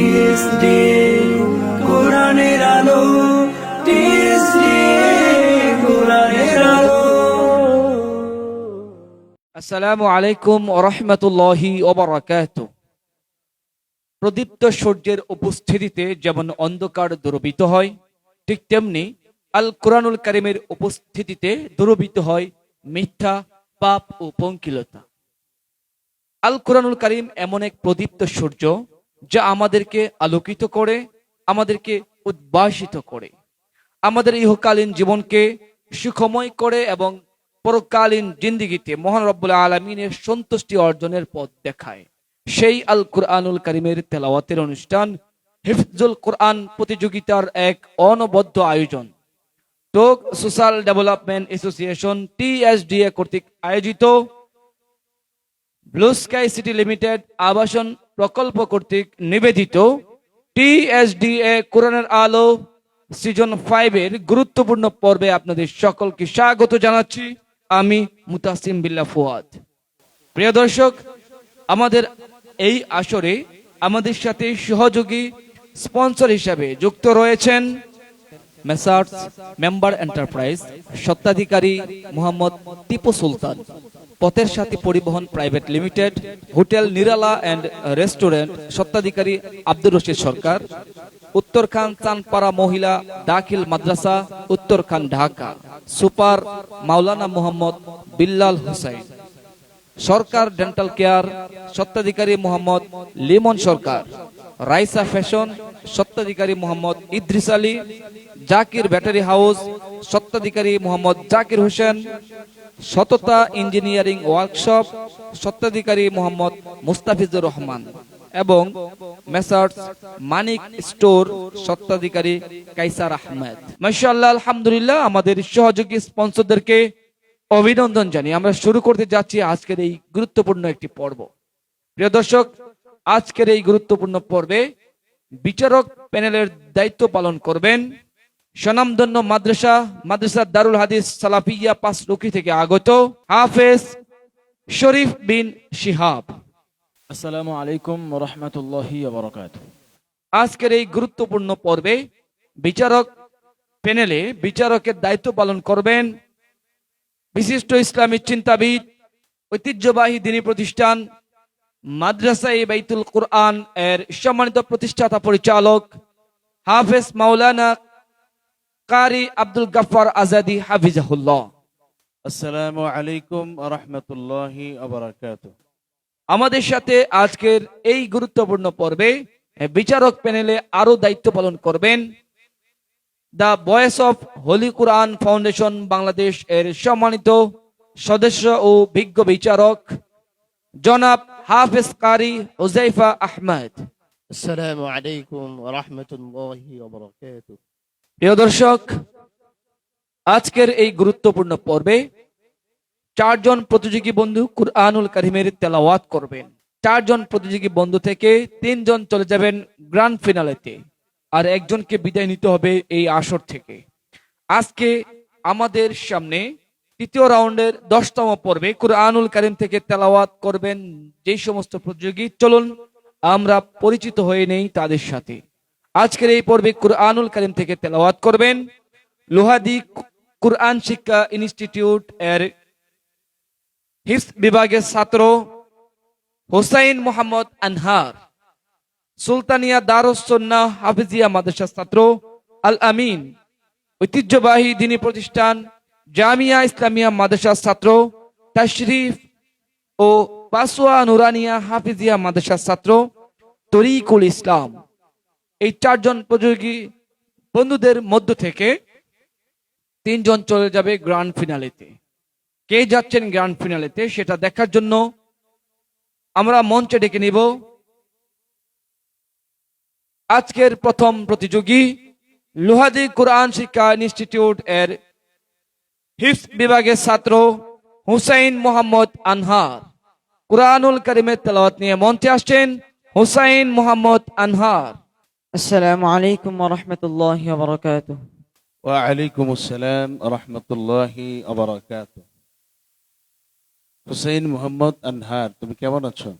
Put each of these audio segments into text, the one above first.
TSD কোরআনের আলো, TSD কোরআনের আলো। আসসালামু আলাইকুম ওয়া রাহমাতুল্লাহি ওয়া বারাকাতুহু। প্রদীপ্ত সূর্যের উপস্থিতিতে যেমন অন্ধকার দূরীভূত হয়, ঠিক তেমনি আল কোরআনুল কারীমের উপস্থিতিতে দূরীভূত হয় মিথ্যা, পাপ ও পঙ্কিলতা। আল কোরআনুল কারীম এমন এক প্রদীপ্ত সূর্য যা আমাদেরকে আলোকিত করে, আমাদেরকে উদ্ভাসিত করে, আমাদের ইহকালীন জীবনকে সুখময় করে এবং পরকালীন জিন্দেগিতে মহান রব্বুল আলামিনের সন্তুষ্টি অর্জনের পথ দেখায়। সেই আল কুরআনুল কারীমের তেলাওয়াতের অনুষ্ঠান হিফজুল কোরআন প্রতিযোগিতার এক অনবদ্য আয়োজন টোক সোশ্যাল ডেভেলপমেন্ট অ্যাসোসিয়েশন টিএসডিএ কর্তৃক আয়োজিত ব্লু স্কাই সিটি লিমিটেড আবাসন প্রকল্প কর্তৃক নিবেদিত টিএসডিএ কোরআনের আলো সিজন 5 এর গুরুত্বপূর্ণ পর্বে আপনাদের সকলকে স্বাগত জানাচ্ছি। আমি মুতাসিম বিল্লাহ ফুয়াদ। প্রিয় দর্শক, আমাদের এই আসরে আমাদের সাথে সহযোগী স্পন্সর হিসাবে যুক্ত রয়েছেন মেসার্স মেম্বার এন্টারপ্রাইজ, স্বত্বাধিকারী মোহাম্মদ টিপু সুলতান, পথের সাথী পরিবহন private limited, hotel Nirala and restaurant, স্বত্বাধিকারী আব্দুর রশিদ সরকার, উত্তরখান চানপাড়া মহিলা দাখিল মাদ্রাসা, Uttarkhan Dhaka, super Maulana Mohammad Billal Hussain, Sarkar dental care, স্বত্বাধিকারী মোহাম্মদ লিমন সরকার, রাইসা ফ্যাশন, স্বত্বাধিকারী মোহাম্মদ ইদ্রিস আলী, জাকির ব্যাটারি হাউস, স্বত্বাধিকারী মোহাম্মদ জাকির হোসেন, সততা ইঞ্জিনিয়ারিং ওয়ার্কশপ, স্বত্বাধিকারী মোহাম্মদ মুস্তাফিজুর রহমান এবং মেসার্স মানিক স্টোর, স্বত্বাধিকারী কাইসার আহমেদ। মাশাআল্লাহ, আলহামদুলিল্লাহ, আমাদের সহযোগী স্পন্সরদেরকে অভিনন্দন জানিয়ে আমরা শুরু করতে যাচ্ছি আজকের এই গুরুত্বপূর্ণ একটি পর্ব। প্রিয় দর্শক, আজকের এই গুরুত্বপূর্ণ পর্বে বিচারক প্যানেলের দায়িত্ব পালন করবেন স্বনামধন্য মাদ্রাসা দারুল হাদিস সালাফিয়া পাঁচরুখি থেকে আগত হাফেজ শরীফ বিন শিহাব। আসসালামু আলাইকুম ওয়া রাহমাতুল্লাহি ওয়া বারাকাতুহু। আজকের এই গুরুত্বপূর্ণ পর্বে বিচারক প্যানেলে বিচারকের দায়িত্ব পালন করবেন বিশিষ্ট ইসলামী চিন্তাবিদ, ঐতিহ্যবাহী দ্বীনী প্রতিষ্ঠান মাদ্রাসায়ে বাইতুল কুরআন এর সম্মানিত প্রতিষ্ঠাতা পরিচালক হাফেজ মাওলানা কারি আব্দুল গাফফার আজাদি হাফিজাহুল্লাহ। আসসালামু আলাইকুম ওয়া রাহমাতুল্লাহি ওয়া বারাকাতুহু। আমাদের সাথে আজকের এই গুরুত্বপূর্ণ পর্বে বিচারক প্যানেলে আরো দায়িত্ব পালন করবেন the voice of Holi Quran foundation Bangladesh এর সম্মানিত সদস্য ও বিজ্ঞ বিচারক জনাব হাফেজ কারি হুযাইফা আহমেদ। আসসালামু আলাইকুম ওয়া রাহমাতুল্লাহি ওয়া বারাকাতুহু। প্রিয় দর্শক, আজকের এই গুরুত্বপূর্ণ পর্বে চারজন প্রতিযোগী বন্ধু কুরআনুল কারীমের তেলাওয়াত করবেন। চারজন প্রতিযোগী বন্ধু থেকে তিনজন চলে যাবেন গ্র্যান্ড ফিনালেতে, আর একজনকে বিদায় নিতে হবে এই আসর থেকে। আজকে আমাদের সামনে তৃতীয় রাউন্ডের 10তম পর্বে কুরআনুল কারীম থেকে তেলাওয়াত করবেন যে সমস্ত প্রতিযোগী, চলুন আমরা পরিচিত হয়ে নেই তাদের সাথে। আজকের এই পর্বে কুরআনুল কারীম থেকে তেলাওয়াত করবেন লোহাদি কুরআন শিক্ষা ইনস্টিটিউট এর হিফজ বিভাগের ছাত্র হোসাইন মোহাম্মদ আনহার, সুলতানিয়া দারুস সুন্নাহ হাফিজিয়া মাদ্রাসার ছাত্র আল আমিন, ঐতিহ্যবাহী দ্বীনী প্রতিষ্ঠান জামিয়া ইসলামিয়া মাদ্রাসার ছাত্র তাশরিফ ও পাসোয়া নুরানিয়া হাফিজিয়া মাদ্রাসার ছাত্র তরিকুল ইসলাম। এই চারজন প্রতিযোগী বন্ধুদের মধ্য থেকে তিনজন চলে যাবে গ্র্যান্ড ফিনালেতে। কে যাচ্ছেন গ্র্যান্ড ফিনালেতে সেটা দেখার জন্য আমরা মঞ্চে ডেকে নিব আজকের প্রথম প্রতিযোগী লোহাদি কুরআন শিক্ষা ইনস্টিটিউট এর হিফজ বিভাগের ছাত্র হুসাইন মোহাম্মদ আনহার। কুরআনুল কারীমের তেলাওয়াত নিয়ে মঞ্চে আসছেন হুসাইন মোহাম্মদ আনহার। আসসালামু আলাইকুম ওয়া রাহমাতুল্লাহি ওয়া বারাকাতুহু। ওয়া আলাইকুম আসসালাম ওয়া রাহমাতুল্লাহি ওয়া বারাকাতুহু। হুসাইন মোহাম্মদ আনহার, তুমি কেমন আছো?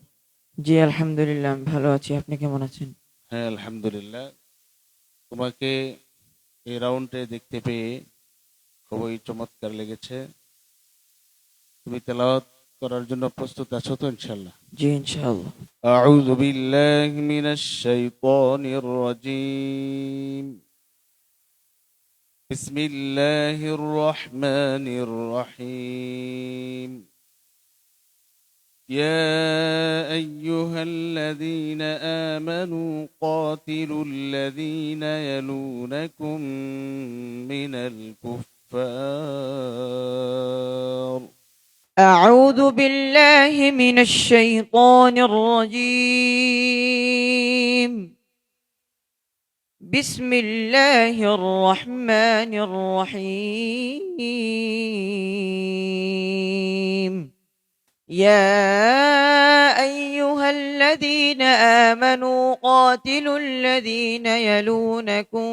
জি আলহামদুলিল্লাহ, আমি ভালো আছি। আপনি কেমন আছেন? হ্যাঁ, আলহামদুলিল্লাহ। তোমাকে এই রাউন্ডে দেখতে পেয়ে খুবই চমৎকার লেগেছে। তুমি তেলাওয়াত করার জন্য প্রস্তুত আছো তো ইনশাআল্লাহ? জি ইনশাআল্লাহ। আউযু বিল্লাহি মিনাশ শাইতানির রাজীম। বিসমিল্লাহির রহমানির রহিম। يا أيها الذين آمنوا قاتلوا الذين يلونكم من الكفار. أعوذ بالله من الشيطان الرجيم. بسم الله الرحمن الرحيم. يا أيها الذين آمنوا قاتلوا الذين يلونكم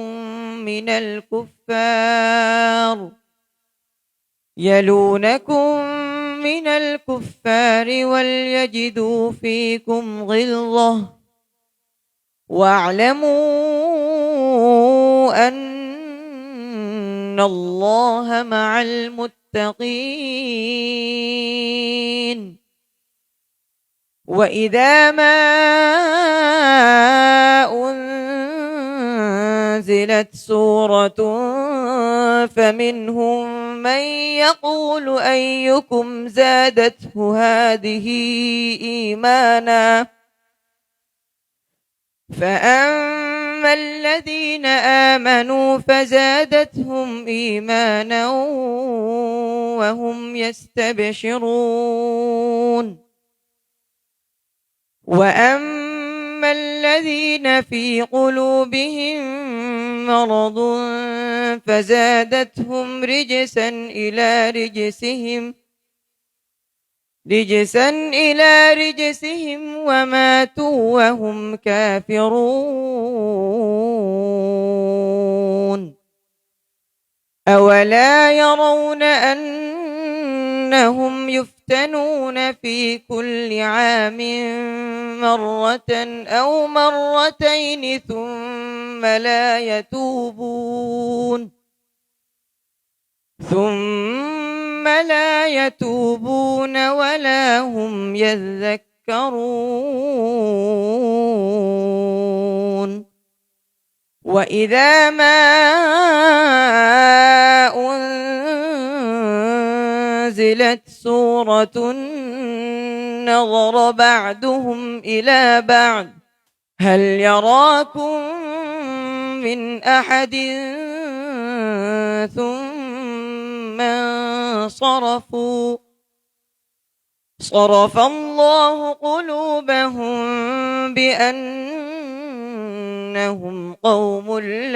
من الكفار وليجدوا فيكم غلظة واعلموا أن الله مع المتقين. وإذا ما أنزلت سورة فمنهم من يقول أيكم زادته هذه إيمانا فأما الذين آمنوا فزادتهم إيمانا وهم يستبشرون. وأما الذين في قلوبهم مرض فزادتهم رجسا إلى رجسهم وماتوا وهم كافرون. أولا يرون أنهم يفتنون في كل عام مرة أو مرتين ثم لا يتوبون ولا هم يذكرون. وإذا ما أنزلت سورة نظر بعضهم إلى بعض هل يراكم من أحد ثم صرف الله قلوبهم بأنهم قوم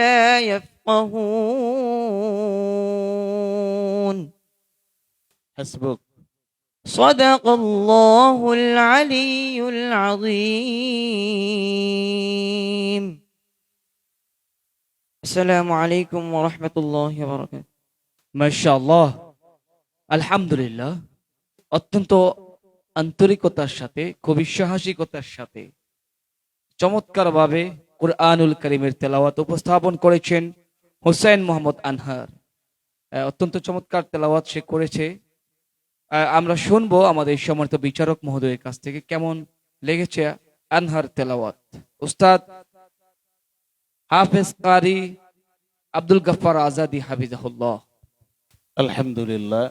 لا يفقهون. حسبك. صدق الله العلي العظيم. السلام عليكم ورحمة الله وبركاته. মাশাআল্লাহ, আলহামদুলিল্লাহ। অত্যন্ত আন্তরিকতার সাথে, খুবই সাহসিকতার সাথে চমৎকারভাবে কুরআনুল কারীমের তেলাওয়াত উপস্থাপন করেছেন হোসেন মোহাম্মদ আনহার। অত্যন্ত চমৎকার তেলাওয়াত সে করেছে। আমরা শুনবো আমাদের সম্মানিত বিচারক মহোদয়ের কাছ থেকে কেমন লেগেছে আনহার তেলাওয়াত। উস্তাদ হাফেজ কারি আব্দুল গফফার আজাদি হাফিজাহুল্লাহ। আলহামদুলিল্লাহ,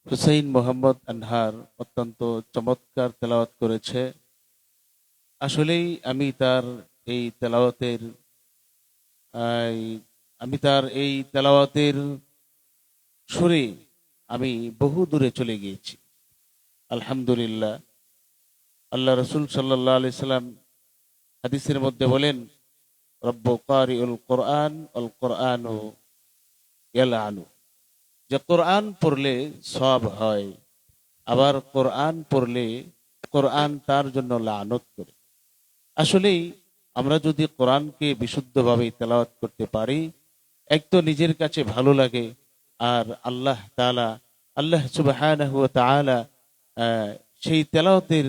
হুসাইন মোহাম্মদ আনহার অত্যন্ত চমৎকার তেলাওয়াত করেছে। আসলেই আমি তার এই তেলাওয়াতের সুরে আমি বহু দূরে চলে গিয়েছি। আলহামদুলিল্লাহ, আল্লাহ রসুল সাল্লাল্লাহু আলাইহি সাল্লাম হাদিসের মধ্যে বলেন, রব্বু কারিউল কোরআন আল কোরআনু ইয়ালআনু, যে কোরআন পড়লে সওয়াব হয়, আবার কোরআন পড়লে কোরআন তার জন্য লানত করে। আসলেই আমরা যদি কোরআনকে বিশুদ্ধভাবে তেলাওয়াত করতে পারি, এক তো নিজের কাছে ভালো লাগে, আর আল্লাহ সুবহানাহু ওয়া তাআলা সেই তেলাওয়াতের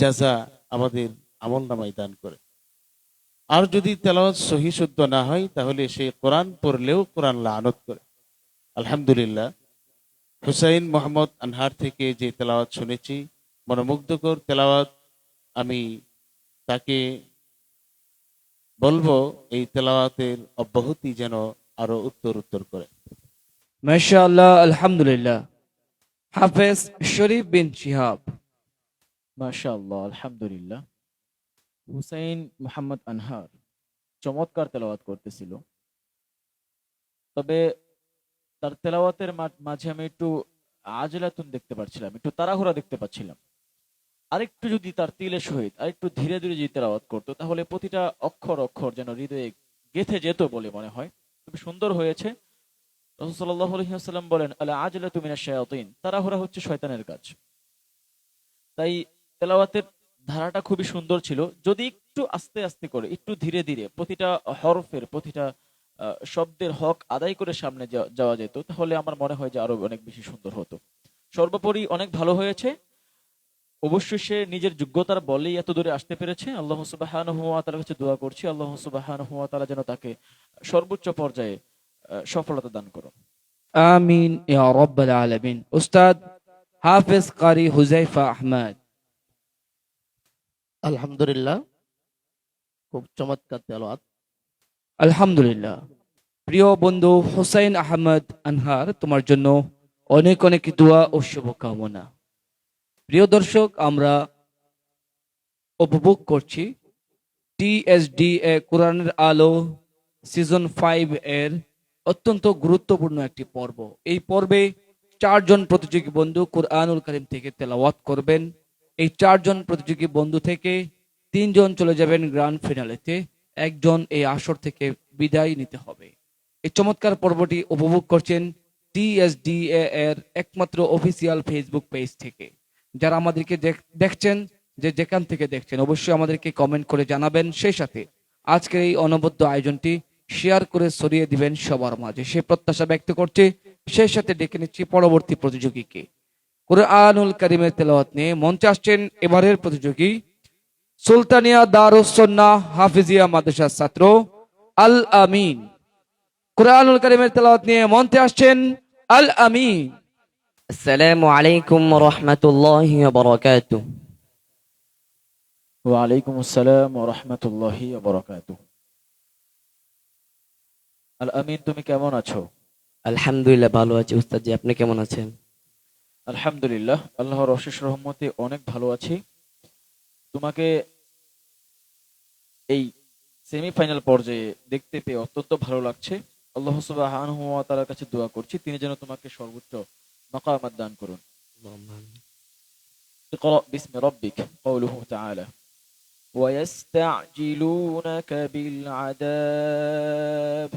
জাযা আমাদের আমলনামায় দান করে। আর যদি তেলাওয়াত সহি শুদ্ধ না হয় তাহলে সে কোরআন পড়লেও কোরআন লানত করে। আলহামদুলিল্লাহ, হুসাইন মোহাম্মদ আনহার থেকে যে তেলাওয়াত শুনেছি, মনোমুগ্ধকর তেলাওয়াত, আমি তাকে বলবো এই তেলাওয়াতের অব্যাহতি যেন আরো উত্তর করে। মাশাআল্লাহ, আলহামদুলিল্লাহ। হাফেজ শরীফ বিন শিহাব। মাশাআল্লাহ, আলহামদুলিল্লাহ। হুসাইন মুহাম্মদ আনহার চমৎকার তেলাওয়াত করতেছিল, তবে তার তেলাওয়াতের মাঝে আমি একটু আজলাতুন দেখতে পাচ্ছিলাম, একটু তাড়াহুড়া দেখতে পাচ্ছিলাম। আরেকটু যদি তার তিলের সহিত আরেকটু ধীরে ধীরে যদি তেলাওয়াত করতো তাহলে প্রতিটা অক্ষর অক্ষর যেন হৃদয়ে গেঁথে যেত বলে মনে হয়। খুব সুন্দর হয়েছে। রাসূল সাল্লাল্লাহু আলাইহি ওয়াসাল্লাম বলেন, আলা আজলাতু মিনাশ শায়াতিন, তাড়াহুড়া হচ্ছে শয়তানের কাজ। তাই তেলাওয়াতের ধারাটা খুবই সুন্দর ছিল। যদি একটু আস্তে আস্তে করে, একটু ধীরে ধীরে প্রতিটা হরফের প্রতিটা শব্দের হক আদায় করে সামনে যাওয়া যেত তাহলে আমার মনে হয় যে আরো অনেক বেশি সুন্দর হতো। সর্বোপরি অনেক ভালো হয়েছে। অবশ্যই সে নিজের যোগ্যতার বলেই এত দূরে আসতে পেরেছে। আল্লাহ সুবহানাহু ওয়া তাআলার কাছে দোয়া করছি, আল্লাহ সুবহানাহু ওয়া তাআলা যেন তাকে সর্বোচ্চ পর্যায়ে সফলতা দান করুন। আমিন ইয়া রাব্বাল আলামিন। উস্তাদ হাফেজ কারি হুযায়ফা আহমদ। আলহামদুলিল্লাহ, খুব চমৎকার তেলাওয়াত। আলহামদুলিল্লাহ। প্রিয় বন্ধু হুসাইন আহমদ আনহার, তোমার জন্য অনেক অনেক দোয়া ও শুভকামনা। প্রিয় দর্শক, আমরা উপভোগ করছি TSDA কোরআনের আলো সিজন 5 এর অত্যন্ত গুরুত্বপূর্ণ একটি পর্ব। এই পর্বে 4 জন প্রতিযোগী বন্ধু কুরআনুল কারীম থেকে তেলাওয়াত করবেন। এই 4 জন প্রতিযোগী বন্ধু থেকে 3 জন চলে যাবেন গ্র্যান্ড ফিনালেতে, একজন এই আসর থেকে বিদায় নিতে হবে। এই চমৎকার পর্বটি উপভোগ করছেন TSDA এর একমাত্র অফিসিয়াল ফেসবুক পেজ থেকে। যারা আমাদেরকে দেখছেন, যে যেখান থেকে দেখছেন, অবশ্যই আমাদেরকে কমেন্ট করে জানাবেন। সেই সাথে আজকের এই অনবদ্য আয়োজনটি শেয়ার করে ছড়িয়ে দিবেন সবার মাঝে, সে প্রত্যাশা ব্যক্ত করছে। সেই সাথে ডেকে নিচ্ছি পরবর্তী প্রতিযোগীকে। কুরআনুল কারীমের তেলাওয়াত নিয়ে মঞ্চে আসছেন এবারের প্রতিযোগী সুলতানিয়া দারুস সুন্নাহ হাফিজিয়া মাদ্রাসার ছাত্র আল আমিন। কুরআনুল কারীমের তেলাওয়াত নিয়ে মঞ্চে আসছেন আল আমিন। আসসালামু আলাইকুম ওয়া রাহমাতুল্লাহি ওয়া বারাকাতুহু। ওয়া আলাইকুম আসসালাম ওয়া রাহমাতুল্লাহি ওয়া বারাকাতুহু। আল আমিন, তুমি কেমন আছো? আলহামদুলিল্লাহ, ভালো আছি উস্তাদ জি, আপনি কেমন আছেন? আলহামদুলিল্লাহ, আল্লাহর অশেষ রহমতে অনেক ভালো আছি। তোমাকে এই সেমিফাইনাল পর্যায়ে দেখতে পেয়ে অত্যন্ত ভালো লাগছে। আল্লাহ সুবহানাহু ওয়া তাআলার কাছে দোয়া করছি তিনি যেন তোমাকে সর্বোচ্চ মাকামাত দান করুন। اقرأ باسم ربك قوله تعالى ويستعجلونك بالعذاب.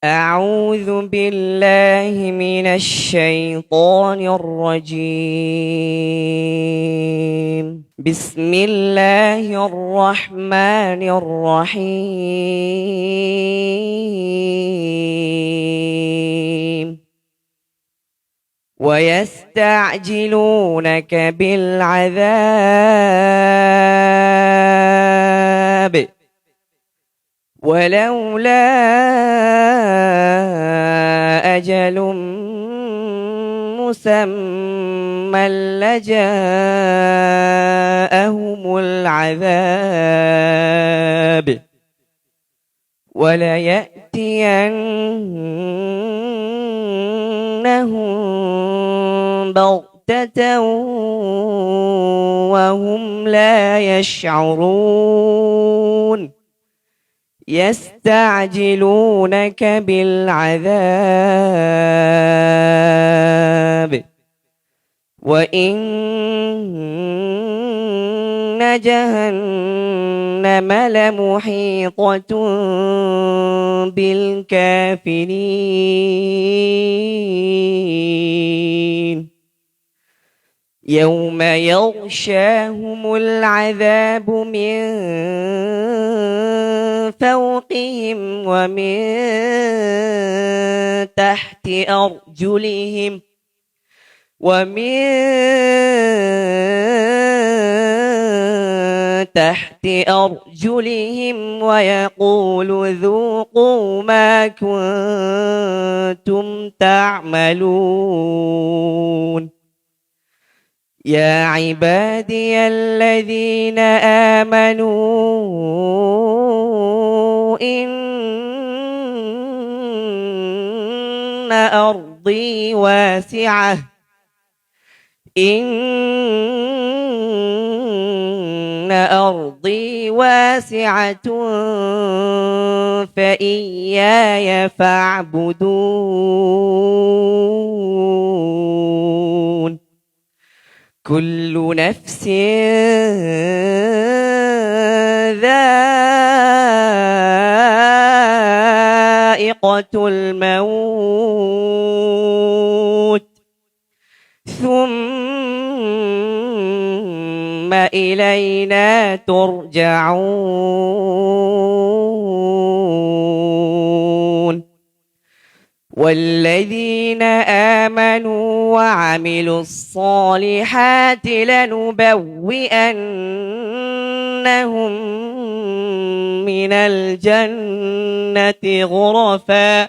أعوذ بالله من الشيطان الرجيم. بسم الله الرحمن الرحيم. ويستعجلونك بالعذاب ولولا أجل مسمى لجاءهم العذاب وليأتينهم بغتة وهم لا يشعرون. يستعجلونك بالعذاب وإن جهنم لمحيطة بالكافرين. يوم يغشاهم العذاب من فوقهم ومن تحت أرجلهم ومن تحت أرجلهم ويقول ذوقوا ما كنتم تعملون يا عبادي الذين آمنوا إن أرضي واسعة إن أرضي واسعة فإياي فاعبدون كل نفس ذائقة الموت ثم إلينا ترجعون والذين آمنوا وعملوا الصالحات لنبوئنهم من الجنة غرفا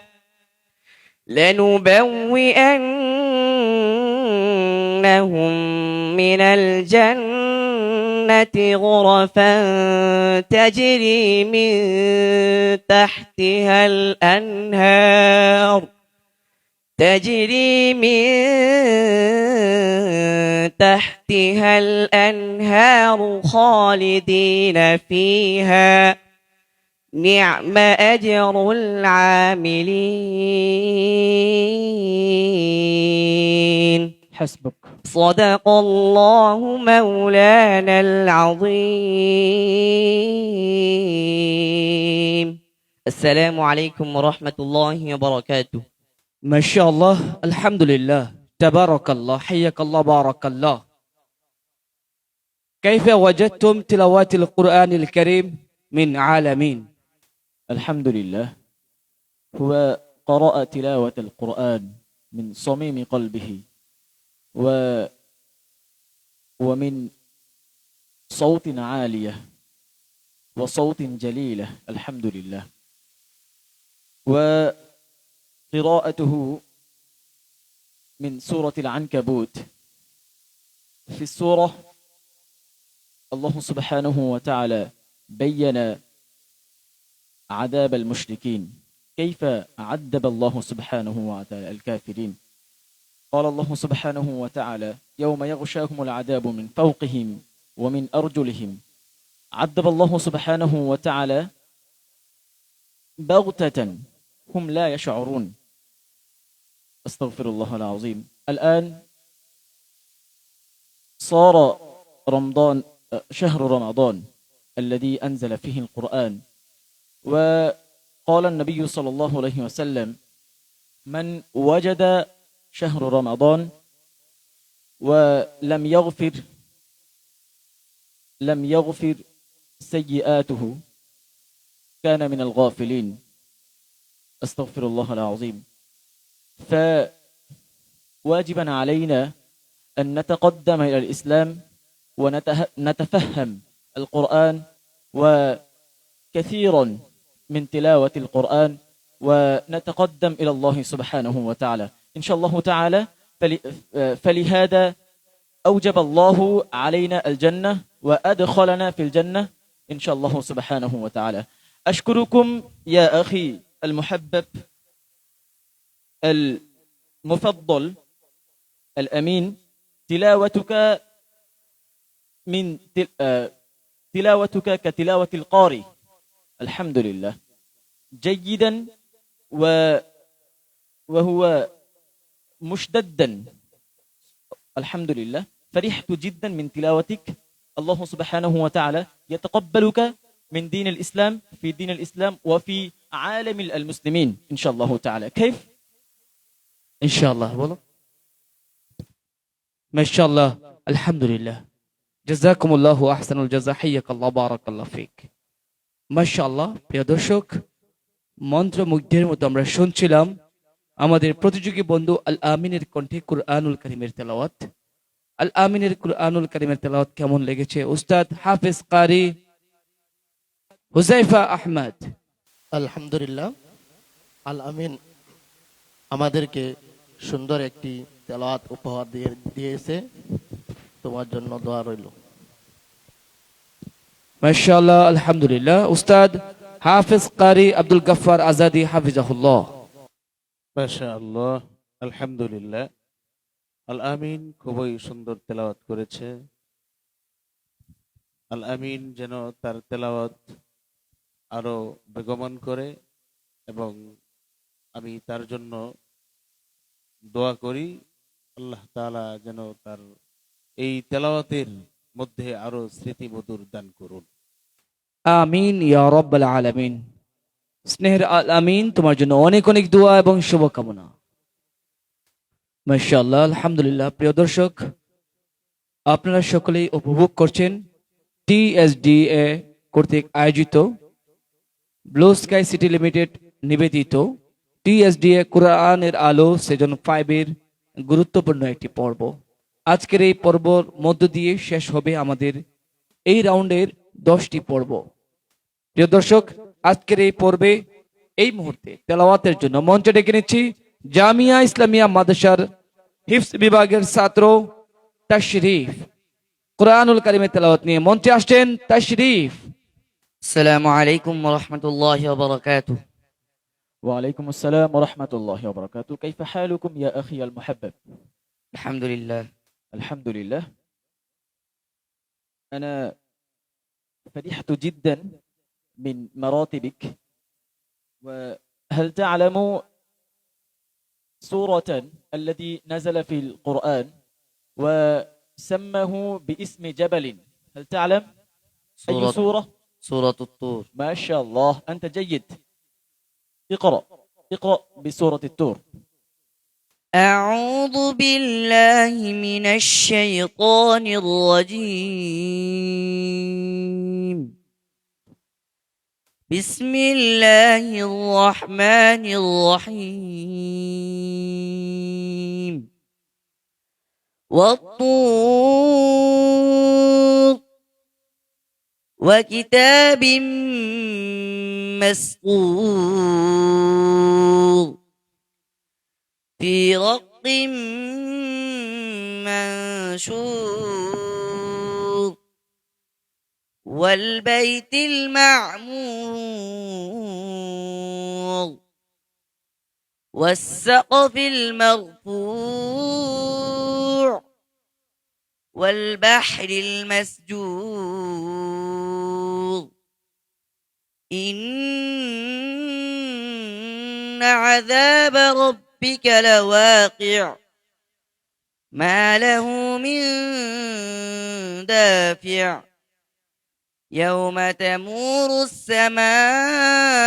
من الجنة غرفا تجري من تحتها الأنهار خالدين فيها نعم أجر العاملين حسبك. صدق الله مولانا العظيم السلام عليكم ورحمة الله وبركاته ما شاء الله الحمد لله تبارك الله حياك الله بارك الله. كيف وجدتم تلاوات القرآن الكريم من عالمين؟ الحمد لله، هو قرأ تلاوة القرآن من صميم قلبه ومن صوت عالية وصوت جليلة، الحمد لله. وقراءته من سورة العنكبوت. في السورة الله سبحانه وتعالى بين عذاب المشركين، كيف عذب الله سبحانه وتعالى الكافرين. قال الله سبحانه وتعالى: يوم يغشاهم العذاب من فوقهم ومن أرجلهم. عذب الله سبحانه وتعالى بغتة هم لا يشعرون. أستغفر الله العظيم. الآن صار رمضان، شهر رمضان الذي أنزل فيه القرآن. وقال النبي صلى الله عليه وسلم: من وجد شهر رمضان ولم يغفر سيئاته كان من الغافلين. أستغفر الله العظيم. فواجبا علينا أن نتقدم إلى الإسلام ونتفهم القرآن وكثيرا من تلاوة القرآن، ونتقدم إلى الله سبحانه وتعالى إن شاء الله تعالى. فلهذا أوجب الله علينا الجنة وأدخلنا في الجنة إن شاء الله سبحانه وتعالى. أشكركم يا أخي المحبب المفضل الأمين. تلاوتك كتلاوة القارئ، الحمد لله، جيدا وهو مشددا، الحمد لله. فرحت جدا من تلاوتك. الله سبحانه وتعالى يتقبلك من دين الإسلام، في دين الإسلام وفي عالم المسلمين إن شاء الله تعالى. كيف؟ إن شاء الله بولو. ما شاء الله الحمد لله جزاكم الله أحسن الجزاء حياك الله بارك الله فيك। মাশাআল্লাহ। প্রিয় দর্শক, মন্ত্রমুগ্ধের মতো আমরা শুনছিলাম আমাদের প্রতিযোগী বন্ধু আল আমিনের কণ্ঠে কুরআনুল কারীমের তেলাওয়াত। আল আমিনের কুরআনুল কারীমের তেলাওয়াত কেমন লেগেছে? উস্তাদ হাফেজ কারি হুযায়ফা আহমদ। আলহামদুলিল্লাহ, আল আমিন আমাদেরকে সুন্দর একটি তেলাওয়াত উপহার দিয়েছে। তোমার জন্য দোয়া রইল। মাশাআল্লাহ, আলহামদুলিল্লাহ। উস্তাদ হাফেজ কারি আব্দুল গাফফার আজাদি হাফিজাহুল্লাহ। মাশাআল্লাহ, আলহামদুলিল্লাহ। আল আমিন খুবই সুন্দর তেলাওয়াত করেছে। আল আমিন যেন তার তেলাওয়াত আরো বেগমন করে, এবং আমি তার জন্য দোয়া করি আল্লাহ তাআলা যেন তার এই তেলাওয়াতের মধ্যে আরো স্মৃতিমধুর দান করুন। আমিন ইয়া রাব্বাল আলামিন। স্নেহের আল আমিন, তোমার জন্য অনেক অনেক দোয়া এবং শুভকামনা। মাশাআল্লাহ, আলহামদুলিল্লাহ। প্রিয় দর্শক, আপনারা সকলেই উপভোগ করছেন TSDA কর্তৃক আয়োজিত, ব্লু স্কাই সিটি লিমিটেড নিবেদিত TSDA কোরআনের আলো সিজন 5 এর গুরুত্বপূর্ণ একটি পর্ব। আজকের এই পর্বর মধ্য দিয়ে শেষ হবে আমাদের এই রাউন্ডের 10টি পর্ব। প্রিয় দর্শক, আজকের এই পর্বে এই মুহূর্তে তেলাওয়াতের জন্য মঞ্চে ডেকে নিচ্ছি জামিয়া ইসলামিয়া মাদ্রাসার হিফজ বিভাগের ছাত্র তাশরিফ। কুরআনুল কারীমের তেলাওয়াত নিয়ে মঞ্চে আসছেন তাশরিফ। السلام عليكم ورحمة الله وبركاته. وعليكم السلام ورحمة الله وبركاته. كيف حالكم يا أخي المحبب؟ الحمد لله. الحمد لله. أنا فرحت جدا من مراتبك. وهل تعلم سورة الذي نزل في القرآن وسمه باسم جبل؟ هل تعلم أي سورة؟ سورة الطور. ما شاء الله، أنت جيد. اقرأ بسورة الطور. أعوذ بالله من الشيطان الرجيم. بسم الله الرحمن الرحيم. والطور وكتاب مسطور في رق منشور والبيت المعمور والسقف المرفوع والبحر المسجور إن عذاب ربك لواقع ما له من دافع يوم تمور السماء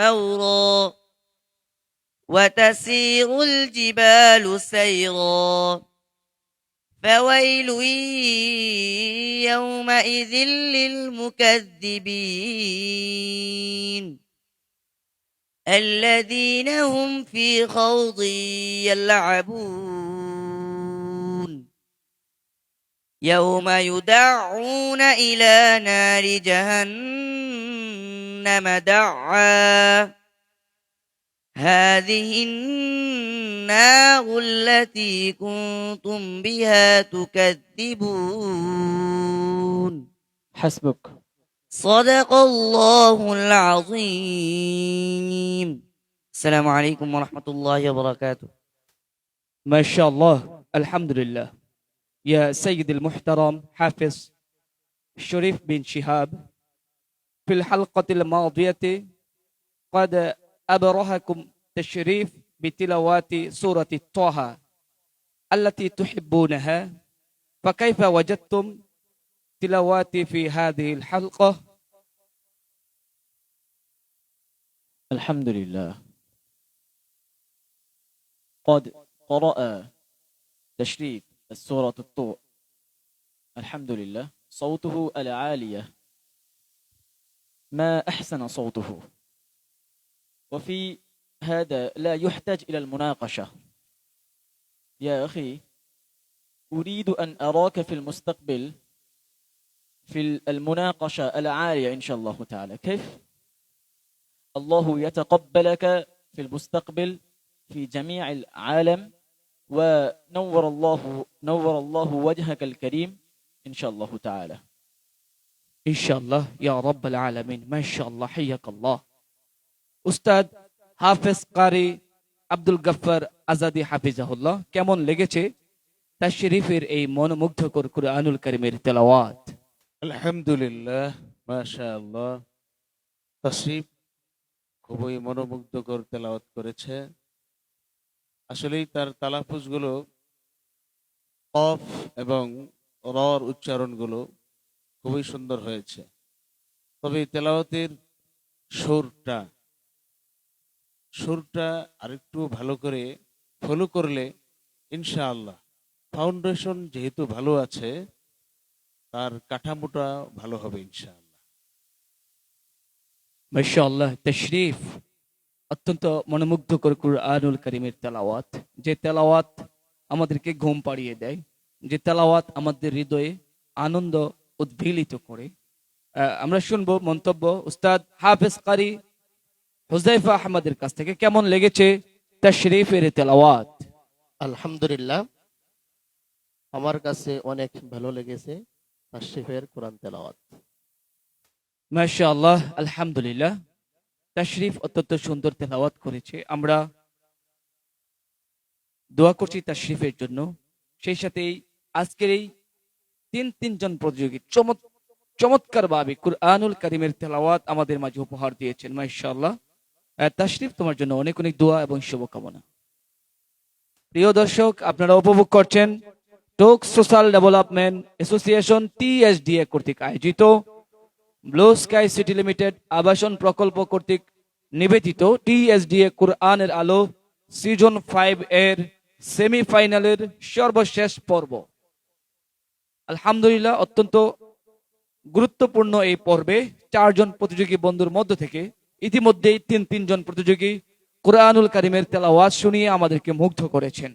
مورا وتسير الجبال سيرا فويل يومئذ للمكذبين الذين هم في خوض يلعبون يوم يدعون إلى نار جهنم دعا هذه النار التي كنتم بها تكذبون. حسبك. صدق الله العظيم. السلام عليكم ورحمة الله وبركاته. মাশাআল্লাহ, আলহামদুলিল্লাহ। يا سيد المحترم حافظ شريف بن شهاب، في الحلقة الماضية قد أبرهكم تشريف بتلاوات سورة طه التي تحبونها، فكيف وجدتم تلاواتي في هذه الحلقة؟ الحمد لله، قد قرأ تشريف السورة الطور. الحمد لله، صوته العالية ما أحسن صوته. وفي هذا لا يحتاج إلى المناقشة. يا أخي، أريد أن أراك في المستقبل في المناقشة العالية إن شاء الله تعالى. كيف؟ الله يتقبلك في المستقبل في جميع العالم، ونور الله وجهك الكريم إن شاء الله تعالى. ইনশাআল্লাহ ইয়া রাব্বাল আলামিন। মাশাআল্লাহ, হাইয়াকাল্লাহ। উস্তাদ হাফেজ কারি আব্দুল গফফার আজাদি হাফিজাহুল্লাহ, কেমন লেগেছে তাশরীফের এই মনোমুগ্ধকর কুরআনুল কারীমের তেলাওয়াত? আলহামদুলিল্লাহ, মাশাআল্লাহ। তাশরিফ খুবই মনোমুগ্ধকর তেলাওয়াত করেছে। আসলেই তার তালাফুজগুলো, কফ এবং রর উচ্চারণগুলো খুবই সুন্দর হয়েছে। তবে এই তেলাওয়াতের সুরটা আরেকটু ভালো করে ফলো করলে ইনশাআল্লাহ, ফাউন্ডেশন যেহেতু ভালো আছে, তার কাঠামোটা ভালো হবে ইনশাআল্লাহ। মাশাআল্লাহ, তাশরীফ অত্যন্ত মনোমুগ্ধকর কুরআনুল কারীমের তেলাওয়াত, যে তেলাওয়াত আমাদেরকে ঘুম পাড়িয়ে দেয়, যে তেলাওয়াত আমাদের হৃদয়ে আনন্দ উদ্বেলিত করে। আমরা শুনবো মন্তব্য উস্তাদ হাফেজ কারি হুযায়ফা আহমদের কাছ থেকে। কেমন লেগেছে তাশরীফের তেলাওয়াত? আলহামদুলিল্লাহ, আমার কাছে অনেক ভালো লেগেছে তাশরীফের কোরআন তেলাওয়াত। মাশাআল্লাহ, আলহামদুলিল্লাহ। তাশরীফ অত্যন্ত সুন্দর তেলাওয়াত করেছে। আমরা দোয়া করছি তাশরীফের জন্য। সেই সাথেই আজকের এই তিনজন প্রতিযোগী চমৎকার ভাবে কুরআনুল কারীমের তেলাওয়াত আমাদের মাঝে উপহার দিয়েছেন। মাশাআল্লাহ, তাশরীফ তোমার জন্য অনেক অনেক দোয়া এবং শুভকামনা। প্রিয় দর্শক, আপনারা উপভোগ করছেন টোক সোশ্যাল ডেভেলপমেন্ট অ্যাসোসিয়েশন TSDA কর্তৃক আয়োজিত ব্লু স্কাই সিটি লিমিটেড আবাসন প্রকল্প কর্তৃক নিবেদিত TSDA কুরআনের আলো সিজন 5 এর সেমিফাইনালের সর্বশেষ পর্ব। আলহামদুলিল্লাহ, অত্যন্ত গুরুত্বপূর্ণ এই পর্বে 4 জন প্রতিযোগী বন্ধুর মধ্য থেকে ইতিমধ্যেই তিনজন প্রতিযোগী কুরআনুল কারীমের তেলাওয়াত শুনিয়ে আমাদেরকে মুগ্ধ করেছেন।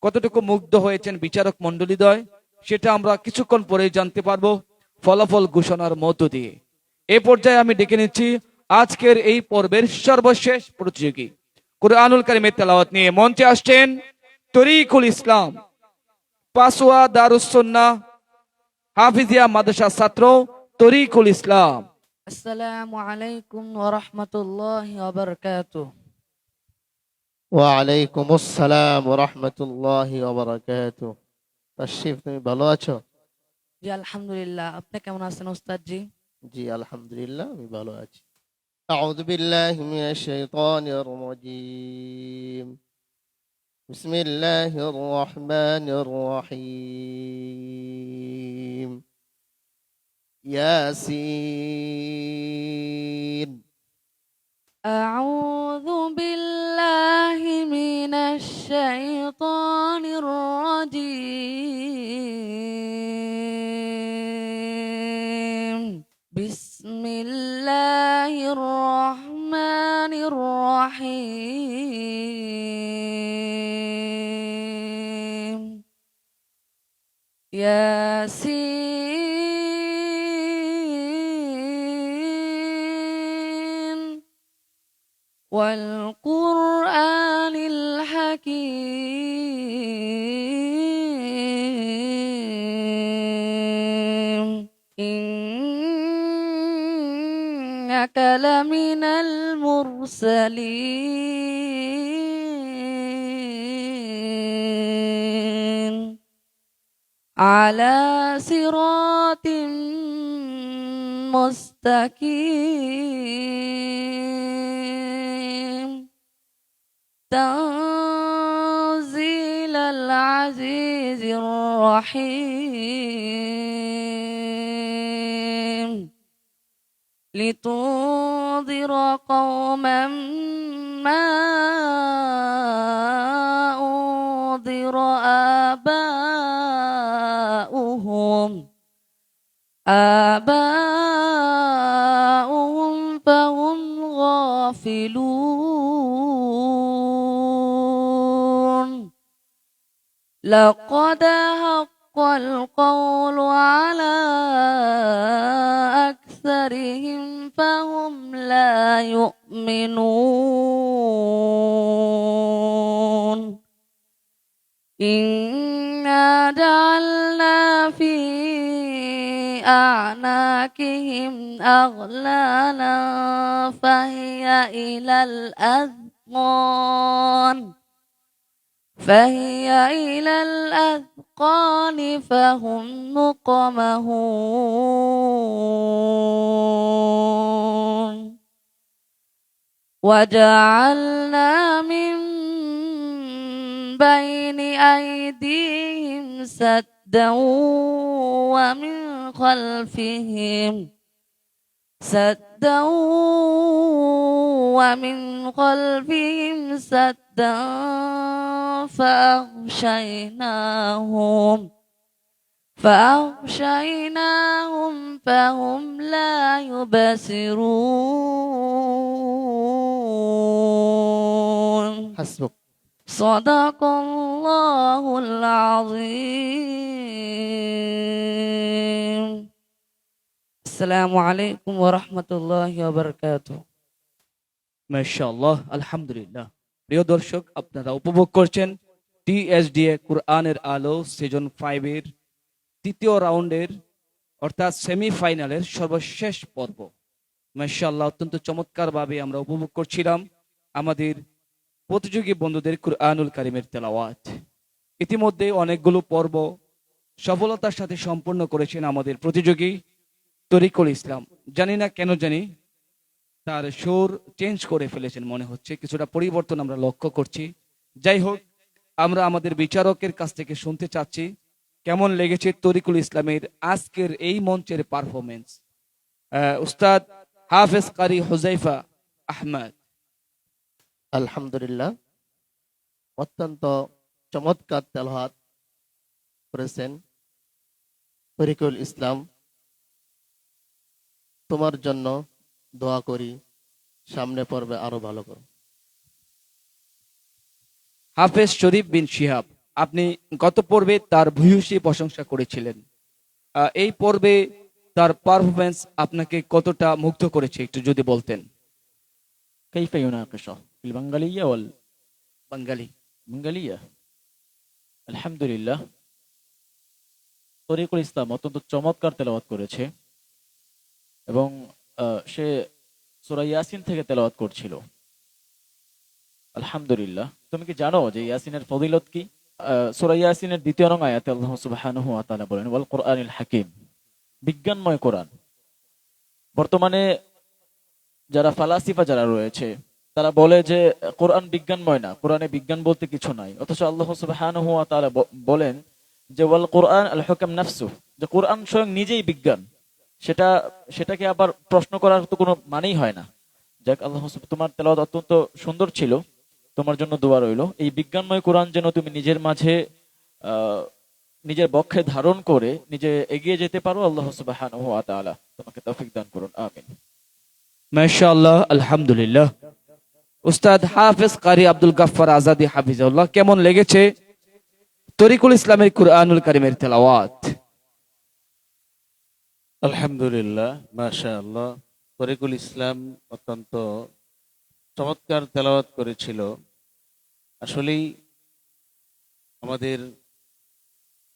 কতটুকু মুগ্ধ হয়েছেন বিচারক মণ্ডলীদ্বয়, সেটা আমরা কিছুক্ষণ পরেই জানতে পারবো ফলাফল ঘোষণার মধ্য দিয়ে। এ পর্যায়ে আমি ডেকে নিচ্ছি আজকের এই পর্বের সর্বশেষ প্রতিযোগী। কুরআনুল কারীমের তেলাওয়াত নিয়ে মঞ্চে আসছেন তরিকুল ইসলাম, পাসোয়া দারুস সুন্নাহ হাফিজিয়া মাদ্রাসার ছাত্র তরিকুল ইসলাম। আসসালামু আলাইকুম ওয়া রাহমাতুল্লাহি ওয়া বারাকাতুহু। ওয়ালাইকুম আসসালাম ওয়া রাহমাতুল্লাহি ওয়া বারাকাতুহু। তাশরীফ, তুমি ভালো আছো? জি আলহামদুলিল্লাহ, আপনি কেমন আছেন উস্তাদ জি? জি আলহামদুলিল্লাহ, আমি ভালো আছি। আউযু বিল্লাহি মিনাশ শাইতানির রাজীম। বিসমিল্লাহির রহমানির রহিম। ইয়াসিন। আউযু বিল্লাহি মিনাশ শাইতানির রাজীম। বিসমিল্লাহির রহমানির রহিম। ইয়াসিন ওয়াল কুরআনিল হাকীম। ইন্নাকা লামিনাল মুরসালিন আলা সিরাতিম মুস্তাকিম। তানজিলাল আজিজির রহিম। লিতুনযিরা কওমান মা উনযিরা আবাউহুম ফাহুম গাফিলুন। لقد حق القول على أكثرهم فهم لا يؤمنون إنا جعلنا في أعناقهم أغلالا فهي إلى الأذقان فهم مقمحون وجعلنا من بين أيديهم سدا ومن خلفهم سدا فأغشيناهم فهم لا يبصرون হাসবুক। صدق الله العظيم السلام عليكم ورحمة الله وبركاته মাশাআল্লাহ, আলহামদুলিল্লাহ। প্রিয় দর্শক, আপনারা উপভোগ করছেন টিএসডিএ কোরআনের আলো সিজন 5 এর তৃতীয় রাউন্ডের অর্থাৎ সেমিফাইনালের সর্বশেষ পর্ব। মাশাআল্লাহ, অত্যন্ত চমৎকারভাবে আমরা উপভোগ করছিলাম আমাদের প্রতিযোগী বন্ধুদের কুরআনুল কারীমের তেলাওয়াত। ইতিমধ্যে অনেকগুলো পর্ব সফলতার সাথে সম্পন্ন করেছেন আমাদের প্রতিযোগী তরিকুল ইসলাম। জানি না কেন জানি তার সুর চেঞ্জ করে ফেলেছেন, মনে হচ্ছে কিছুটা পরিবর্তন আমরা লক্ষ্য করছি। যাই হোক, আমরা আমাদের বিচারকের কাছ থেকে শুনতে চাচ্ছি কেমন লেগেছে তরিকুল ইসলামের আজকের এই মঞ্চের পারফরমেন্স। উস্তাদ হাফেজ কারি হুজাইফা আহমদ। আলহামদুলিল্লাহ, অত্যন্ত চমৎকার তেলাওয়াত করেছেন তরিকুল ইসলাম। তোমার জন্য দোয়া করি, সামনে পর্বে আরো ভালো করো। হাফেজ শরীফ বিন শিহাব, আপনি গত পর্বে তার ভূয়সী প্রশংসা করেছিলেন। এই পর্বে তার পারফরমেন্স আপনাকে কতটা মুগ্ধ করেছে একটু যদি বলতেন। كيف يناقشه في البنغالية বাঙালি। والبنغالية আলহামদুলিল্লাহ, তরিকুল ইসলাম অত্যন্ত চমৎকার তেলাওয়াত করেছে এবং সে সূরা ইয়াসিন থেকে তেলাওয়াত করছিল। আলহামদুলিল্লাহ। তুমি কি জানো যে ইয়াসিনের ফজিলত কি? সূরা ইয়াসিনের 2 নং আয়াতে আল্লাহ সুবহানাহু ওয়া তাআলা বলেন ওয়াল কুরআনিল হাকিম, বিজ্ঞানময় কোরআন। বর্তমানে যারা ফালাসিফা যারা রয়েছে তারা বলে যে কোরআন বিজ্ঞানময় না, কোরআনে বিজ্ঞান বলতে কিছু নাই। অথচ আল্লাহ সুবহানাহু ওয়া তাআলা বলেন যে ওয়াল কুরআন আল হুকাম নাফসু, যে কোরআন স্বয়ং নিজেই বিজ্ঞান। সেটাকে আবার প্রশ্ন করার তো কোনো মানেই হয় না। যাক, আল্লাহ তোমার তেলাওয়াত অত্যন্ত সুন্দর ছিল, তোমার জন্য দোয়া রইল। এই বিজ্ঞানময় কোরআন যেন তুমি নিজের মাঝে নিজের বক্ষে ধারণ করে নিজে এগিয়ে যেতে পারো। আল্লাহ সুবহানাহু ওয়া তাআলা তোমাকে তৌফিক দান করুন, আমিন। মাশাআল্লাহ, আলহামদুলিল্লাহ। উস্তাদ হাফেজ কারি আব্দুল গাফফার আজাদি হাফিজাহুল্লাহ, কেমন লেগেছে তরিকুল ইসলামের কুরআনুল কারীমের তেলাওয়াত? আলহামদুলিল্লাহ, মাশাআল্লাহ। তরিকুল ইসলাম অত্যন্ত চমৎকার তেলাওয়াত করেছিল। আসলেই আমাদের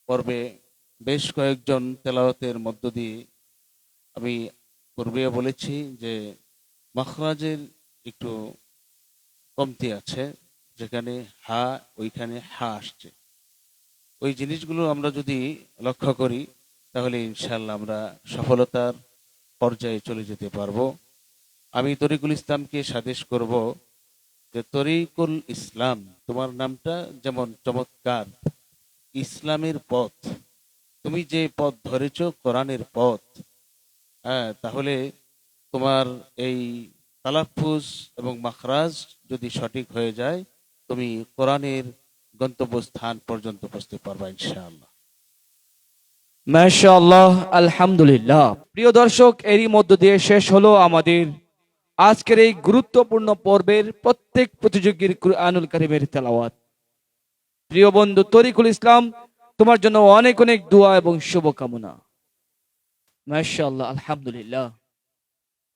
পর্বে বেশ কয়েকজন তেলাওয়াতের মধ্য দিয়ে আমি পূর্বে বলেছি যে মাখরাজের একটু কমতি আছে, যেখানে হা ওইখানে হা আসছে। ওই জিনিসগুলো আমরা যদি লক্ষ্য করি তাহলে ইনশাআল্লাহ আমরা সফলতার পর্যায়ে চলে যেতে পারবো। আমি তরিকুল ইসলামকে সাদেশ করব যে তরিকুল ইসলাম, তোমার নামটা যেমন চমৎকার, ইসলামের পথ, তুমি যে পথ ধরেছ কোরআনের পথ, তাহলে তোমার এই তালাফুজ এবং মাখরাজ যদি সঠিক হয়ে যায় তুমি কোরআনের গন্তব্যস্থান পর্যন্ত পৌঁছতে পারবা ইনশাআল্লাহ। মাশাআল্লাহ, আলহামদুলিল্লাহ। প্রিয় দর্শক, এরই মধ্য দিয়ে শেষ হলো আমাদের আজকের এই গুরুত্বপূর্ণ পর্বের প্রত্যেক প্রতিযোগীর কুরআনুল কারীমের তেলাওয়াত। প্রিয় বন্ধু তরিকুল ইসলাম, তোমার জন্য অনেক অনেক দোয়া এবং শুভকামনা। মাশাআল্লাহ, আলহামদুলিল্লাহ।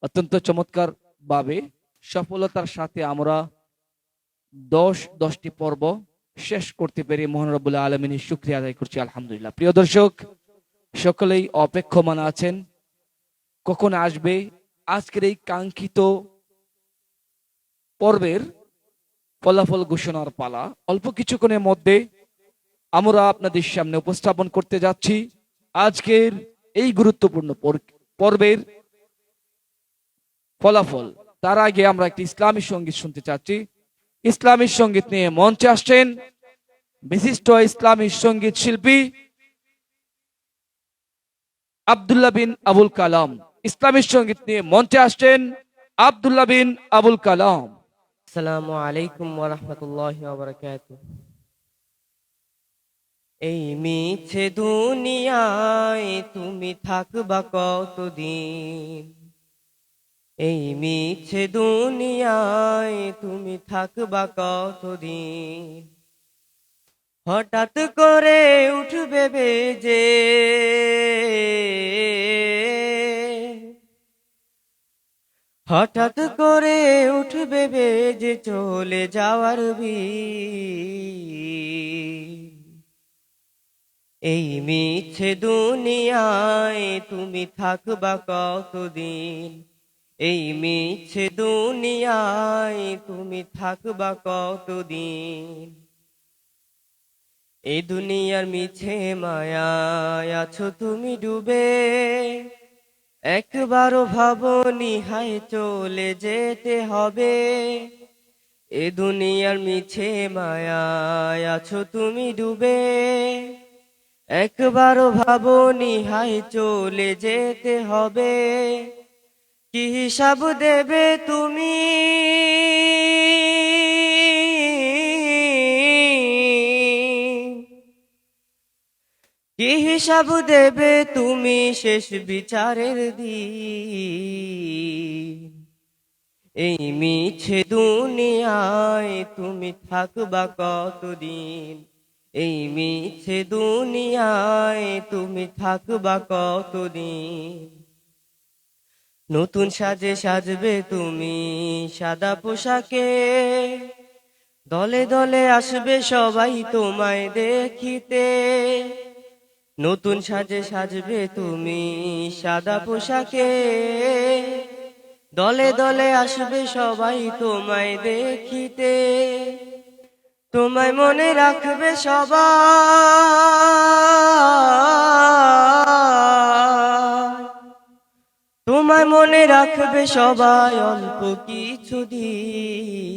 অত্যন্ত চমৎকার ভাবে সফলতার সাথে আমরা 10টি পর্ব শেষ করতে পেরে মহান রব্বুল আলামিনের শুকরিয়া আদায় করছি, আলহামদুলিল্লাহ। প্রিয় দর্শক, সকলেই অপেক্ষমান আছেন কখন আসবে আজকের এই কাঙ্ক্ষিত পর্বের ফলাফল ঘোষণার পালা। অল্প কিছুক্ষণের মধ্যে আমরা আপনাদের সামনে উপস্থাপন করতে যাচ্ছি আজকের এই গুরুত্বপূর্ণ পর্বের ফলাফল। তার আগে আমরা একটি ইসলামী সঙ্গীত শুনতে চাচ্ছি। ইসলামী সঙ্গীত নিয়ে মঞ্চে আসছেন বিশিষ্ট ইসলামী সঙ্গীত শিল্পী আব্দুল্লাহ বিন আবুল কালাম। ইসলামী সঙ্গীত নিয়ে মঞ্চে আসছেন আব্দুল্লাহ বিন আবুল কালাম। আসসালামু আলাইকুম ওয়া রাহমাতুল্লাহি ওয়া বারাকাতুহু। এই মিছে দুনিয়ায় তুমি থাকবা কতদিন? এই মিছে দুনিয়ায় তুমি থাকবা কতদিন? হঠাৎ করে উঠবে বেজে হঠাৎ করে উঠবে বেজে চলে যাওয়ার এই মিছে দুনিয়ায় তুমি থাকবা কতদিন? এই মিছে দুনিয়ায় তুমি থাকবা কতদিন? এই দুনিয়ার মিছে মায়ায় আছো তুমি ডুবে, একবারও ভাবনি হায় চলে যেতে হবে। এ দুনিয়ার মিছে মায়ায় আছো তুমি ডুবে, একবারও ভাবনি হায় চলে যেতে হবে। কি হিসাব দেবে তুমি? কি হিসাব দেবে তুমি শেষ বিচারের দিন? এই মিছে দুনিয়ায় তুমি থাকবা কতদিন? এই মিছে দুনিয়ায় তুমি থাকবা কতদিন? নতুন সাজে সাজবে তুমি সাদা পোশাকে, দলে দলে আসবে সবাই তোমায় দেখিতে। নতুন সাজে সাজবে তুমি সাদা পোশাকে, দলে দলে আসবে সবাই তোমায় দেখিতে। তোমায় মনে রাখবে সবাই, তোমায় মনে রাখবে সবাই অল্প কিছুদিন।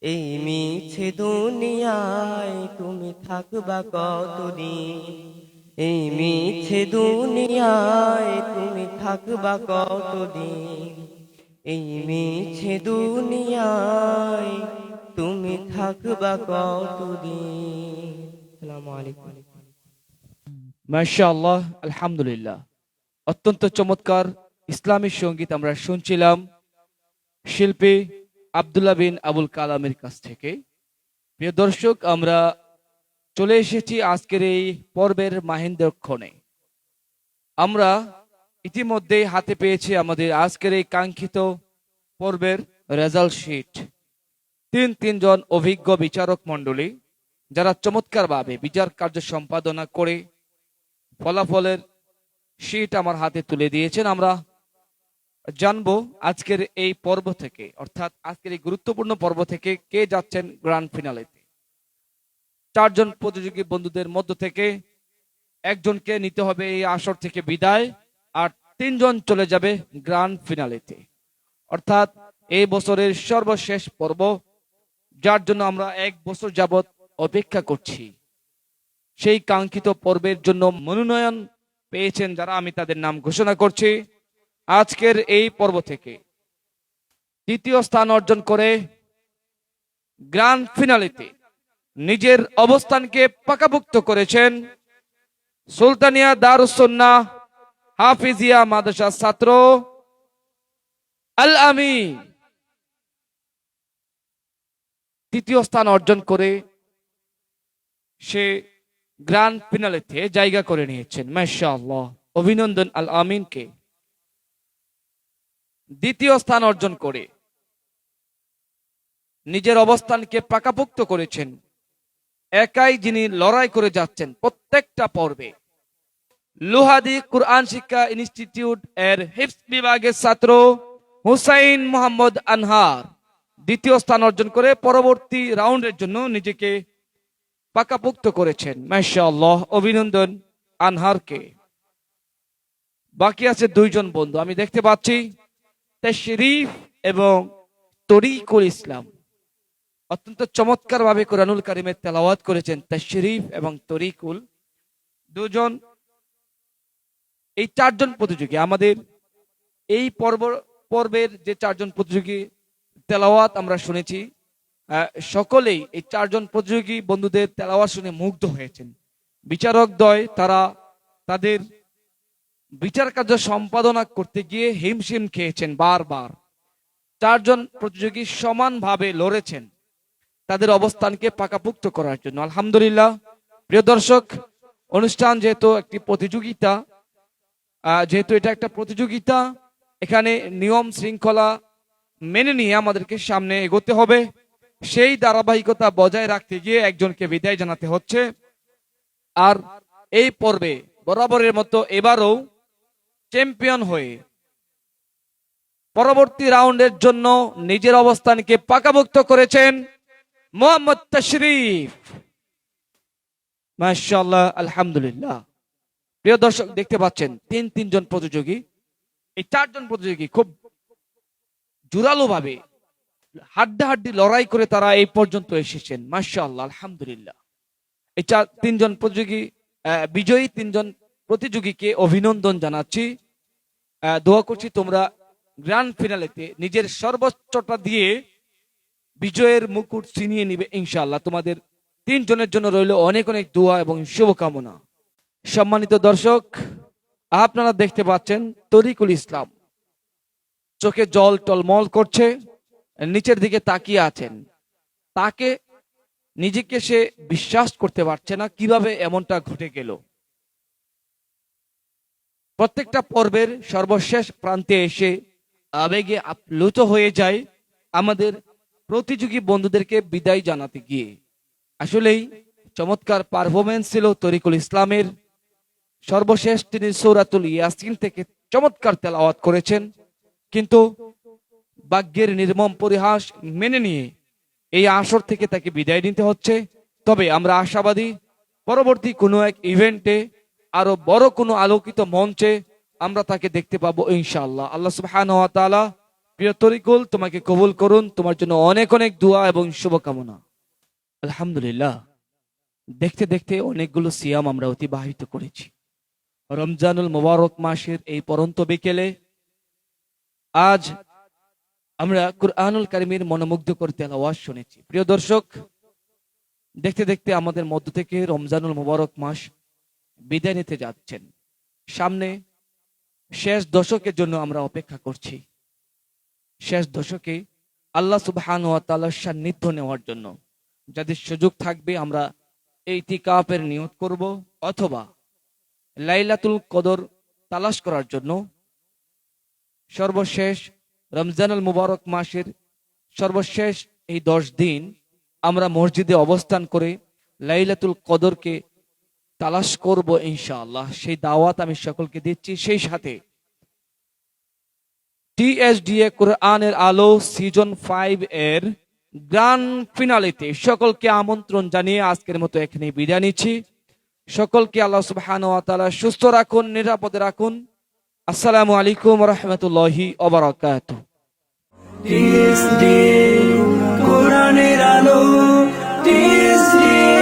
এই মিছে দুনিয়ায় তুমি থাকবা কতদিন? এই মিছে দুনিয়ায় তুমি থাকবা কতদিন? এই মিছে দুনিয়ায় তুমি থাকবা কতদিন? আসসালামু আলাইকুম। মাশাআল্লাহ, আলহামদুলিল্লাহ। অত্যন্ত চমৎকার ইসলামী সঙ্গীত আমরা শুনছিলাম শিল্পী আব্দুল্লাহ বিন আবুল কালামের কাছ থেকে। প্রিয় দর্শক, আমরা চলে এসেছি আজকের এই পর্বের মাহেন্দ্রক্ষণে। আমরা ইতিমধ্যে হাতে পেয়েছি আমাদের আজকের এই কাঙ্ক্ষিত পর্বের রেজাল্ট শিট। তিনজন অভিজ্ঞ বিচারক মণ্ডলী যারা চমৎকারভাবে বিচার কার্য সম্পাদনা করে ফলাফলের শিট আমার হাতে তুলে দিয়েছেন। আমরা জানবো আজকের এই পর্ব থেকে, অর্থাৎ আজকের এই গুরুত্বপূর্ণ পর্ব থেকে কে যাচ্ছেন গ্র্যান্ড ফিনালেতে। 4 জন প্রতিযোগী বন্ধুদের মধ্য থেকে একজনকে নিতে হবে এই আসর থেকে বিদায়, আর 3 জন চলে যাবে গ্র্যান্ড ফিনালেতে, অর্থাৎ এই বছরের সর্বশেষ পর্ব, যার জন্য আমরা 1 বছর যাবত অপেক্ষা করছি। সেই কাঙ্ক্ষিত পর্বের জন্য মনোনয়ন পেয়েছেন যারা, আমি তাদের নাম ঘোষণা করছি। আজকের এই পর্ব থেকে 2য় স্থান অর্জন করে গ্র্যান্ড ফিনালেতে নিজের অবস্থানকে পাকাভুক্ত করেছেন সুলতানিয়া দারুস সুন্নাহ হাফিজিয়া মাদ্রাসার ছাত্র আল আমিন। তৃতীয় স্থান অর্জন করে সে গ্র্যান্ড ফিনালেতে জায়গা করে নিয়েছেন। মাশাআল্লাহ, অভিনন্দন আল আমিনকে। দ্বিতীয় স্থান অর্জন করে নিজের অবস্থানকে পাকাপোক্ত করেছেন, একাই যিনি লড়াই করে যাচ্ছেন প্রত্যেকটা পর্বে। লোহাদি কুরআন শিক্ষা ইনস্টিটিউট এর হিফজ বিভাগের ছাত্র হুসাইন মোহাম্মদ আনহার দ্বিতীয় স্থান অর্জন করে পরবর্তী রাউন্ডের জন্য নিজেকে পাকাপোক্ত করেছেন। মাশাআল্লাহ, অভিনন্দন আনহারকে। বাকি আছে দুইজন বন্ধু, আমি দেখতে পাচ্ছি তাশরিফ এবং তরিকুল ইসলাম। অত্যন্ত চমৎকার ভাবে কোরআনুল কারীমের তেলাওয়াত করেছেন তাশরিফ এবং তরিকুল দুজন। এই চারজন প্রতিযোগী আমাদের এই পর্বের যে চারজন প্রতিযোগী তেলাওয়াত আমরা শুনেছি, সকলেই এই চারজন প্রতিযোগী বন্ধুদের তেলাওয়াত শুনে মুগ্ধ হয়েছেন। বিচারকদ্বয় তারা তাদের বিচার কার্য সম্পাদনা করতে গিয়ে হিমশিম খেয়েছেন বারবার। চারজন প্রতিযোগী সমানভাবে লড়েছেন তাদের অবস্থানকে পাকাপোক্ত করার জন্য। আলহামদুলিল্লাহ। প্রিয় দর্শক, অনুষ্ঠান যেহেতু একটি প্রতিযোগিতা, যেহেতু এটা একটা প্রতিযোগিতা, এখানে নিয়ম শৃঙ্খলা মেনে নিয়ে আমাদেরকে সামনে এগোতে হবে। সেই ধারাবাহিকতা বজায় রাখতে গিয়ে একজনকে বিদায় জানাতে হচ্ছে। আর এই পর্বে বরাবরের মতো এবারও চ্যাম্পিয়ন হয়ে পরবর্তী রাউন্ডের জন্য নিজের অবস্থানকে পাকাপোক্ত করেছেন মোহাম্মদ তাশরিফ। মাশাআল্লাহ, আলহামদুলিল্লাহ। প্রিয় দর্শক, দেখতে পাচ্ছেন তিনজন প্রতিযোগী, এই চারজন প্রতিযোগী খুব জোরালো ভাবে হাড্ডাহাড্ডি লড়াই করে তারা এই পর্যন্ত এসেছেন। মাশাআল্লাহ, আলহামদুলিল্লাহ। এই তিনজন প্রতিযোগী, বিজয়ী তিনজন প্রতিযোগীকে অভিনন্দন জানাচ্ছি। দোয়া করছি তোমরা গ্র্যান্ড ফিনালেতে নিজের সর্বোচ্চটা দিয়ে বিজয়ের মুকুট ছিনিয়ে নিবে ইনশাআল্লাহ। তোমাদের তিনজনের জন্য রইল অনেক অনেক দোয়া এবং শুভকামনা। সম্মানিত দর্শক, আপনারা দেখতে পাচ্ছেন তরিকুল ইসলাম চোখে জল টলমল করছে, নিচের দিকে তাকিয়ে আছেন। তাকে নিজেকে সে বিশ্বাস করতে পারছে না কিভাবে এমনটা ঘটে গেল। প্রত্যেকটা পর্বের সর্বশেষ প্রান্তে এসে আবেগে আপ্লুত হয়ে যায় আমাদের প্রতিযোগী বন্ধুদেরকে বিদায় জানাতে গিয়ে। আসলেই চমৎকার পারফরমেন্স ছিল তরিকুল ইসলামের। সর্বশেষ তিনি সূরাতুল ইয়াসিন থেকে চমৎকার তেলাওয়াত করেছেন, কিন্তু ভাগ্যের নির্মম পরিহাস মেনে নিয়ে এই আসর থেকে তাকে বিদায় নিতে হচ্ছে। তবে আমরা আশাবাদী পরবর্তী কোনো এক ইভেন্টে আরো বড় কোনো আলোকিত মঞ্চে আমরা তাকে দেখতে পাবো ইনশাআল্লাহ। আল্লাহ সুবহানাহু ওয়া তাআলা প্রিয় তরিকুল তোমাকে কবুল করুন, তোমার জন্য অনেক অনেক দোয়া এবং শুভকামনা। আলহামদুলিল্লাহ, দেখতে দেখতে অনেকগুলো সিয়াম আমরা অতিবাহিত করেছি। রমজানুল মুবারক মাসের এই পরন্ত বিকেলে আজ আমরা কুরআনুল কারীমের মনোমুগ্ধকর তেলাওয়াত শুনেছি। প্রিয় দর্শক, দেখতে দেখতে আমাদের মধ্য থেকে রমজানুল মুবারক মাস বিদায় নিতে যাচ্ছেন। সামনে শেষ দশকের জন্য আমরা অপেক্ষা করছি। শেষ দশকে আল্লাহ সুবহানাহু ওয়া তাআলার সান্নিধ্য নেওয়ার জন্য যাদের সুযোগ থাকবে আমরা এই ইতিকাফের নিয়ত করব, অথবা লাইলাতুল কদর তালাশ করার জন্য সর্বশেষ রমজানুল মুবারক মাসের সর্বশেষ এই 10 দিন আমরা মসজিদে অবস্থান করে লাইলাতুল কদরকে তালাশ করব ইনশাআল্লাহ। সেই দাওয়াত আমি সকলকে দিচ্ছি। সেই সাথে TSDA কোরআনের আলো সিজন 5 এর গ্র্যান্ড ফিনালেতে সকলকে আমন্ত্রণ জানিয়ে আজকের মতো এখানে বিদায় নিচ্ছি। সকলকে আল্লাহ সুবহানাহু ওয়া তাআলা সুস্থ রাখুন, নিরাপদে রাখুন। আসসালামু আলাইকুম ওয়া রাহমাতুল্লাহি ওয়া বারাকাতুহু। TSDA কোরআনের আলো, TSDA